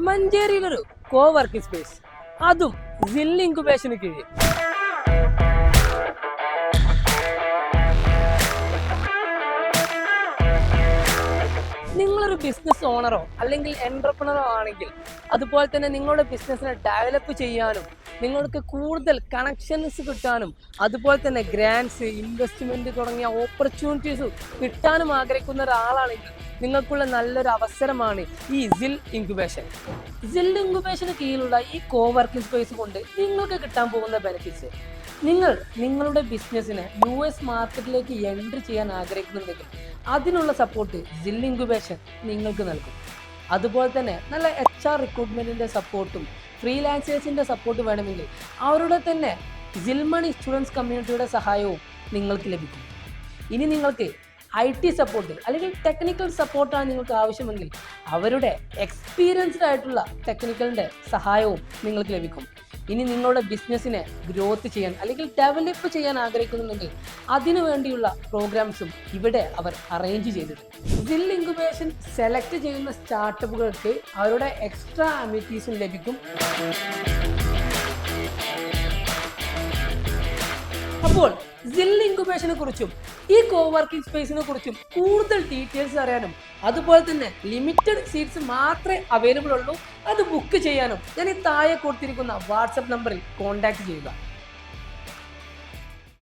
മഞ്ചേരിയിലൊരു കോ working space, അതും സിൽ ഇൻക്യുബേഷന് കീഴിൽ. നിങ്ങളൊരു ബിസിനസ് ഓണറോ അല്ലെങ്കിൽ എന്റർപ്രണറോ ആണെങ്കിൽ, അതുപോലെ തന്നെ നിങ്ങളുടെ ബിസിനസ്സിനെ ഡെവലപ്പ് ചെയ്യാനും നിങ്ങൾക്ക് കൂടുതൽ കണക്ഷൻസ് കിട്ടാനും അതുപോലെ തന്നെ ഗ്രാൻസ്, ഇൻവെസ്റ്റ്മെന്റ് തുടങ്ങിയ ഓപ്പർച്യൂണിറ്റീസ് കിട്ടാനും ആഗ്രഹിക്കുന്ന ഒരാളാണെങ്കിൽ നിങ്ങൾക്കുള്ള നല്ലൊരു അവസരമാണ് ഈ സിൽ ഇൻക്യുബേഷൻ. സിൽ ഇൻക്യുബേഷന് കീഴിലുള്ള ഈ കോ വർക്കിംഗ് സ്പേസ് കൊണ്ട് നിങ്ങൾക്ക് കിട്ടാൻ പോകുന്ന ബെനിഫിറ്റ്സ്: നിങ്ങൾ നിങ്ങളുടെ ബിസിനസ്സിനെ US മാർക്കറ്റിലേക്ക് എൻട്രി ചെയ്യാൻ ആഗ്രഹിക്കുന്നുണ്ടെങ്കിൽ അതിനുള്ള സപ്പോർട്ട് സിൽ ഇൻക്യുബേഷൻ നിങ്ങൾക്ക് നൽകും. അതുപോലെ തന്നെ നല്ല HR റിക്രൂട്ട്മെന്റിന്റെ സപ്പോർട്ടും ഫ്രീലാൻസേഴ്സിന്റെ സപ്പോർട്ട് വേണമെങ്കിൽ അവരുടെ തന്നെ സിൽമണി സ്റ്റുഡൻസ് കമ്മ്യൂണിറ്റിയുടെ സഹായവും നിങ്ങൾക്ക് ലഭിക്കും. ഇനി നിങ്ങൾക്ക് IT സപ്പോർട്ട് അല്ലെങ്കിൽ ടെക്നിക്കൽ സപ്പോർട്ടാണ് നിങ്ങൾക്ക് ആവശ്യമെങ്കിൽ അവരുടെ എക്സ്പീരിയൻസ്ഡ് ആയിട്ടുള്ള ടെക്നിക്കലിൻ്റെ സഹായവും നിങ്ങൾക്ക് ലഭിക്കും. ഇനി നിങ്ങളുടെ ബിസിനസ്സിനെ ഗ്രോത്ത് ചെയ്യാൻ അല്ലെങ്കിൽ ഡെവലപ്പ് ചെയ്യാൻ ആഗ്രഹിക്കുന്നുണ്ടെങ്കിൽ അതിനു വേണ്ടിയുള്ള പ്രോഗ്രാംസും ഇവിടെ അവർ അറേഞ്ച് ചെയ്തിട്ടുണ്ട്. സിൽ ഇൻക്യുബേഷൻ സെലക്ട് ചെയ്യുന്ന സ്റ്റാർട്ടപ്പുകൾക്ക് അവരുടെ എക്സ്ട്രാ അമ്യൂണിറ്റീസും ലഭിക്കും. അപ്പോൾ സിൽ ഇൻക്യുബേഷനെ കുറിച്ചും ഈ കോ വർക്കിംഗ് സ്പേസിനെ കുറിച്ചും കൂടുതൽ ഡീറ്റെയിൽസ് അറിയാനും അതുപോലെ തന്നെ ലിമിറ്റഡ് സീറ്റ്സ് മാത്രമേ അവൈലബിൾ ഉള്ളൂ, അത് ബുക്ക് ചെയ്യാനും ഞാൻ ഈ താഴെ കൊടുത്തിരിക്കുന്ന വാട്സപ്പ് നമ്പറിൽ കോൺടാക്ട് ചെയ്യുക.